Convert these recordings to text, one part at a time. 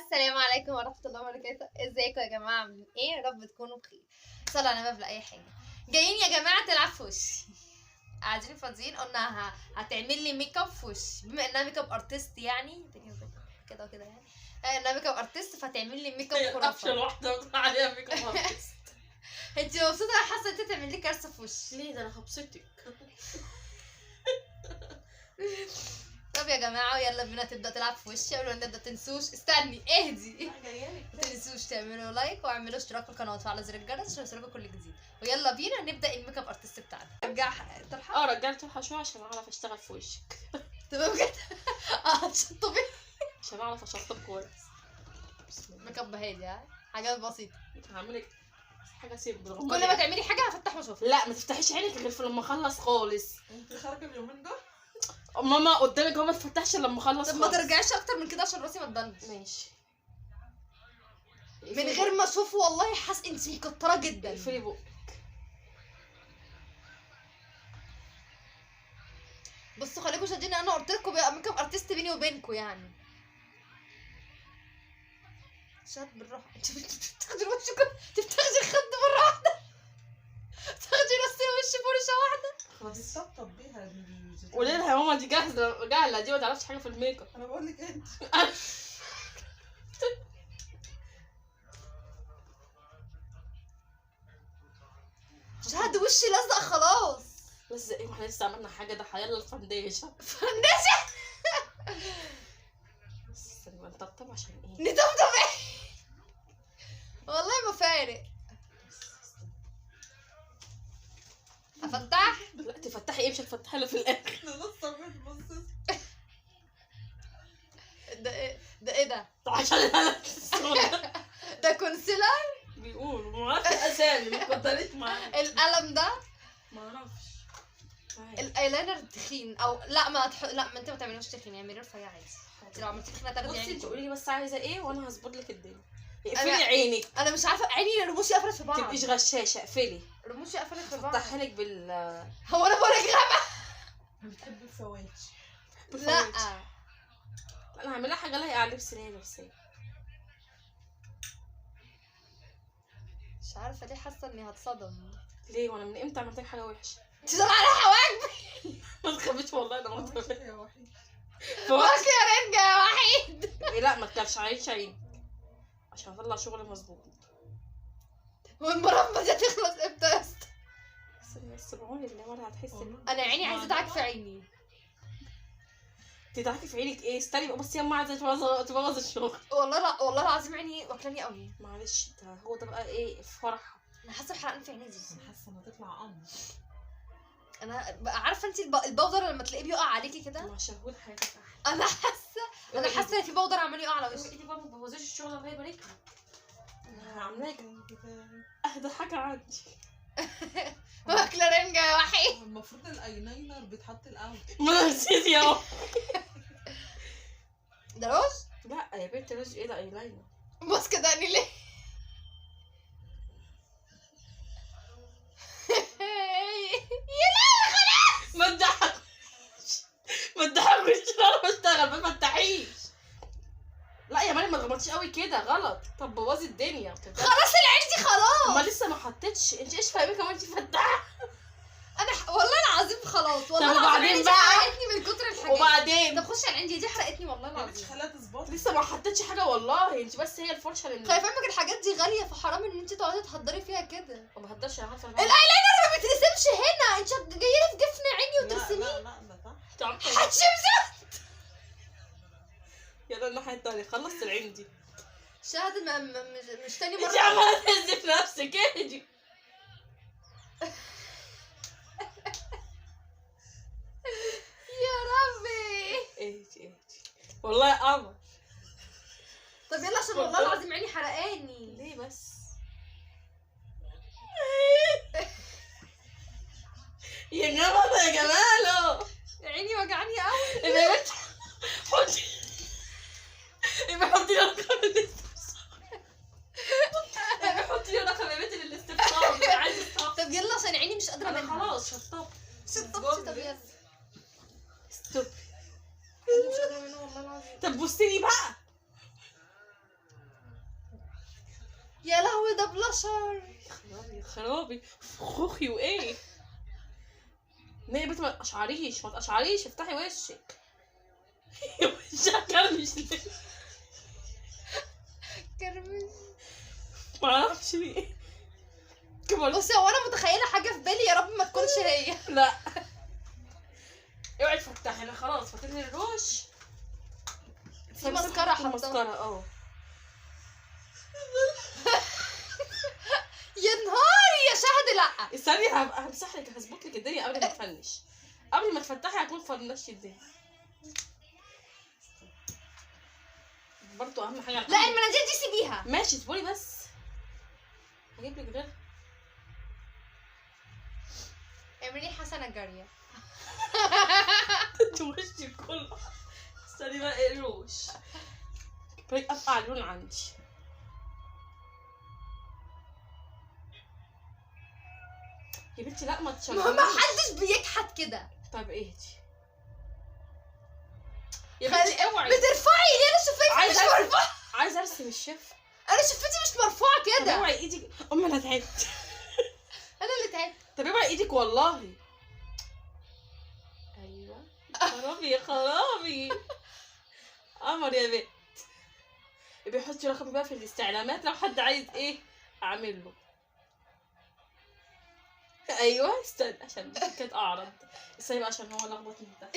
السلام عليكم ورحمة الله وبركاته. ازيكم يا جماعة؟ عاملين ايه؟ يا رب تكونوا بخير. صلوا على النبي. اي حاجة جايين يا جماعة تلعب في وشي، قاعدين فاضيين، قلنا هتعمل لي ميك اب في وشي، بما انها ميك اب ارتست يعني كده وكده يعني انها ميك اب ارتست، فهتعمل لي ميك اب خرافة. افشل واحدة بتقول عليها ميك اب ارتست. انت مبسوطة؟ انا حاسة انت تعمل لي كارثة في وشي. ليه؟ ده انا هبسطك. طب يا جماعة يلا بينا تبدأ تلعب في وشي. قبل ما نبدأ تنسوش، استني اهدي، متنسوش تعملوا لايك واعملوا اشتراك في القناه وتفعلوا زر الجرس عشان يوصلكوا كل جديد. ويلا بينا نبدا الميك اب ارتست بتاعنا. رجع طرحه. رجعت طرحه شويه عشان اعرف اشتغل في وشك. تمام كده. شطبي عشان اعرف اشطب كويس. ميك اب هادي، حاجات بسيطه. هعملك حاجه سيمبل. كل ما تعملي حاجه هفتح واشوف. لا ما تفتحيش عينك غير لما اخلص خالص. انت خارجه اليومين دول؟ ماما قدامك اهو، ما تفتحش لما اخلص. طب ما ترجعيش اكتر من كده عشان راسي ما تبانش. ماشي. من غير ما اشوف والله حاسه انت مكتره جدا. اقفلي بقك. بصوا خليكم شادين، انا قلت لكم بقى ميك اب ارتست بيني وبينكم يعني. شاد بالراحه. انت بتاخدي وشك، بتاخدي الخد مره واحده، تاخدي راس الوش فرشه واحده. بتسطب بيها قولي لها يا ماما دي جاهزه دي ما تعرفش حاجه في الميك اب. انا بقول لك انت شهد وشي لزق خلاص. بس ايه، ما احنا لسه عملنا حاجه، ده حيلا الفنديشن. فندشة. بس نبقى نطبطب عشان ايه؟ نطبطب ايه؟ والله ما فارق. افتح؟ لا تفتحي ايه، مش هتفتحي الا في الاخر. انا لسه بتبص. ده ايه ده؟ عشان انا ده كونسيلر؟ بيقولوا ما اعرفش اسامي، ما كنتش معايا. القلم ده؟ ما اعرفش. الايلاينر تخين او لا ما انت ما تعملوش تخين، اعملي رفيع عادي. انت لو عملتي تخينه تاخدي بصي عيني. انت قولي لي بس عايزه ايه وانا هظبط لك الدنيا. أنا- اقفلي عينك. انا مش عارفه، عيني رموشي قفلت في ما بعض. تبقيش غشاشه، اقفلي. رموشي قفلت في بعض. افتحها لك هو انا بقولك غبا؟ بتحب الفواكه؟ لا انا هعملها حاجه لايقه على لبس ليلى بس. مش عارفه ليه حاسه اني هتصدم. ليه وانا من امتى عملت لك حاجه وحشه؟ انت سامعه على حواجبي؟ ما تخافيش والله انا ما تخافيش. يا وحيد فواكه يا رنجة يا وحيد. لا ما تكلفش عينك عشان اطلع شغل مظبوط. والمربى دي هتخلص امتى يا اسطى؟ بس بعوني اللي ولا هتحسي. انا عيني عايزه ادعك في عيني. تدعكي في عينك ايه؟ استني بقى، بس يا اما عايزه تبوظ الشغل. والله لا والله العظيم عيني واكلاني قوي. معلش ده هو ده بقى ايه الفرح. انا حاسه بحرقان في عيني دي. انا حاسه انها تطلع قمر. انا بقى عارفه انت البودر لما تلاقيه بيقع عليكي كده. مع شهود حياتك احلى. انا حاسه ان في بودر عمال يقع على وشي. انتي بقى ما تبوظيش الشغل، الله يبارك لك. انا عاملاك اهدى حاجه عندي. واكله رنجة يا وحيد. المفروض الايلاينر بيتحط الاول. ما انا نسيت يا ده روج؟ لا يا بنت رز ايه ده ايلاينر. ماسكه دقني ليه؟ يا لا خلاص. ما تضحكش ما تضحكش، انا بشتغل ما تفتحيش. لا يا مريم ما تغمضيش قوي كده غلط. طب بوظي الدنيا. خلاص العين دي خلاص. ما لسه ما حطيتش. انت ايش فاهمه كمان انت فتحه. انا والله العظيم خلاص، والله طب العظيم وبعدين عيني دي بقى؟ حرقتني من كتر الحاجات. وبعدين طب خشي على العين دي حرقتني والله ما مش العظيم. خلاها تظبط. لسه ما حطيتش حاجه والله. انت بس هي الفرشه اللي خايفه منك، الحاجات دي غاليه فحرام ان انت تقعدي تحضري فيها كده. ما بهدرش انا عارفه. الايلاينر ما بيترسمش هنا، انت جايه في جفن عيني لا وترسميه. لا لا ده هتشمسي. يلا الناحيه التانيه. خلصت العين دي. شاهد مش تاني انت مره. عماله تهزي في نفسك اهدي. يا ربي. اهدي والله يا قمر. طب يلا عشان والله العظيم عيني حرقاني. ليه بس؟ يا جماله يا جماله. عيني وجعاني قوي. يا بنت حطي حطي لي رقم الاستفسار. حطي لي رقم يا بنت للاستفسار. انا عايزه استفسار. طب يلا عشان عيني مش قادره انا منها. خلاص شطبت. شطبتي. طب يلا. ستوب. عيني مش قادره منها والله العظيم. طب بصي لي بقى. يا لهوي ده بلاشر. خرابي خرابي خوخي وايه؟ ليه يا بنت ما تقشعريش ما تقشعريش، افتحي وشك. وشها كرمش ليه؟ كرمش. معرفش ليه. كمان بصي هو انا متخيله حاجه في بالي، يا رب ما تكونش هي. لا اوعي تفتحي، انا خلاص فاتلي الروش. في مسكرة حاطة. مسكرة يا نهاري يا شهد لا. استني همسح لك، هظبط لك الدنيا قبل ما تفنش. قبل ما تفتحي هكون فنشت الدنيا. برضو اهم حاجه لا المناديل دي سيبيها. ماشي اصبري بس هجيب لك غيرها. اعملي حسنه جاريه. انت وشي كله. استني بقى ايه الروش. بريك افقع لون عندي. يا بنتي لا ما تشغليش. ما حدش بيكحت كده. طب اهدي يا بنتي اوعي. بترفعي ليه؟ انا شفتي مش مرفوعه. عايزه ارسم الشفه. انا شفتي مش مرفوعه طب كده. اوعي ايدك. انا تعبت. انا اللي تعبت. طب اوعي ايدك والله. ايوه خرابي يا خرابي. قمر يا بنت. بيحطي رقم بقى في الاستعلامات لو حد عايز ايه اعمل له. ايوه استنى عشان دي كانت اعرض. استني بقى عشان هو لخبط من ده.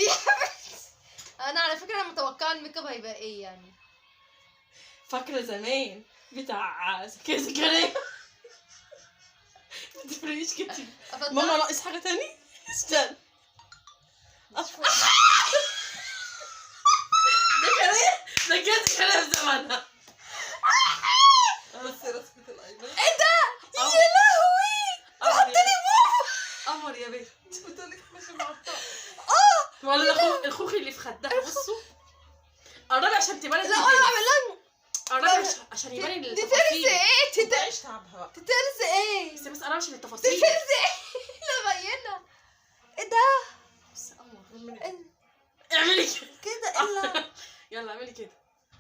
انا على فكره انا متوقعه الميك اب هيبقى ايه يعني. فاكره زمان بتاع زكريا. ما تفرقيش كتير. ماما ناقص حاجه تاني. استنى. ده كده زكريا في زمانها. بس رسمة الايلاينر. ايه ده؟ يا لهوي حطني قمر يا بنت. بتقولك ماشي مع الطاقة. ولا الخوخ اللي في خدها. بصوا قربي عشان تبان. لا انا اعمل لها. قربي عشان يبان دي التفاصيل. ترز ايه؟ تعيش تعبها بقى. ترز ايه؟ بس قربي عشان دي التفاصيل. ترز ايه؟ لا باينه. ايه ده؟ بس قمر إيه- اعملي كده. كده الا يلا اعملي كده.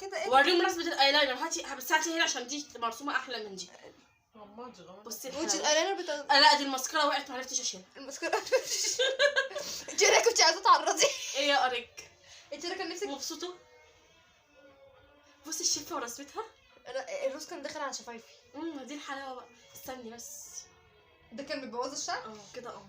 كده ايه؟ وريهم رسمة الايلاينر. هاتي بس هاتي هنا عشان دي مرسومة احلى من دي. غماضي غماضي. بصي وجه الحلاوة. الايلاينر بتاع لا دي الماسكارا وقعت معرفتش اشيلها. المسكرة. جيرا كنت عايزه تعرضي. ايه يا قريك جيرا كان نفسك. مبسوطة. بصي الشفة ورسمتها. انا الروز كان داخل على شفايفي. دي الحلاوة بقى. استني بس. ده كان بيبوظ الشعر. كده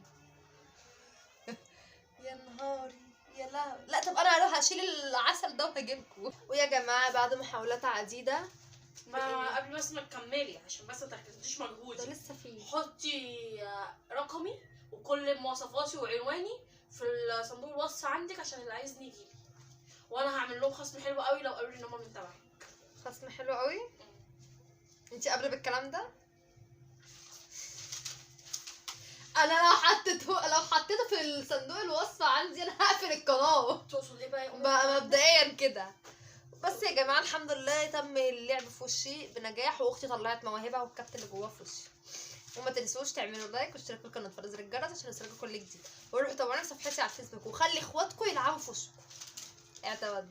يا نهاري يا لا. لا طب انا هروح اشيل العسل ده وهجيبكم. ويا جماعه بعد محاولات عديده ما قبل بس ما تكملي عشان بس ما تاخديش ده مجهودي. لسه فيه. حطي رقمي وكل مواصفاتي وعنواني في صندوق الوصف عندك عشان اللي عايزني يجيلي، وانا هعمل لهم خصم حلو قوي لو قالوا لي ان هم من تبعي. خصم حلو قوي. انتي قابله بالكلام ده؟ انا لو حطيته في الصندوق الوصف عندي انا هقفل القناه. تقصد ايه بقى يا بقى مبدئيا كده. بس يا جماعه الحمد لله تم اللعب في وشي بنجاح، واختي طلعت مواهبها والكابتن اللي جواه في وشي. وما تنسوش تعملوا لايك واشتركوا في القناه وتفعلوا زر الجرس عشان يوصلكوا كل جديد، وروحوا تابعوني في صفحتي على الفيسبوك وخلي اخواتكم يلعبوا في وشكم. اعتمد.